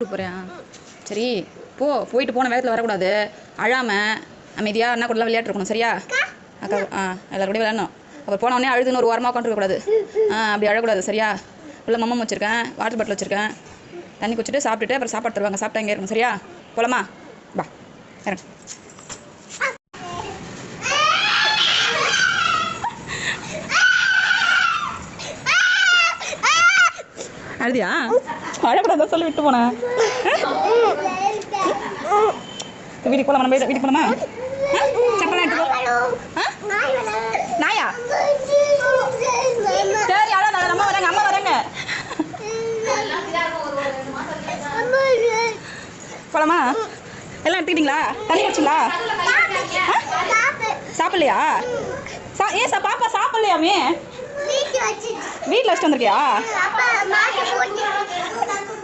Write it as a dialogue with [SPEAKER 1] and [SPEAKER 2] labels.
[SPEAKER 1] போகிறேன். சரி போயிட்டு போன வேகத்தில் வரக்கூடாது. அழாமல் அமைதியாக அண்ணா கூடலாம் விளையாட்டு இருக்கணும். சரியா? அக்கா எல்லாரும் கூட விளையாடணும். அப்புறம் போனோடனே அழுதுன்னு ஒரு வாரமாக உட்காந்துருக்கக்கூடாது. அப்படி அழக்கூடாது. சரியா? உள்ள மம்மம் வச்சுருக்கேன், வாட்டர் பாட்டில் வச்சுருக்கேன். தண்ணி குடிச்சிட்டு சாப்பிட்டுட்டு அப்புறம் சாப்பாடு தருவாங்க. சாப்பிட்டா இங்கே இருக்கணும். சரியா? போலாமா? பா இறங்க. அழுதியா? அழக்கூடாது சொல்லி விட்டு போனேன். வீட்டுக்கு போகலாமா? நம்ம வீட்டுக்கு போகலாமா? செப்பலாம் எடுத்துக்கோ. நாயா? சரி அதான் அம்மா வராங்க. அம்மா வராங்க. போகலாமா? எல்லாம் எடுத்துக்கிட்டீங்களா? தண்ணி குடிச்சிங்களா? சாப்பிட்லையா? பாப்பா சாப்பிட்லையாமே? வீட்டில் வச்சுட்டு வந்திருக்கியா?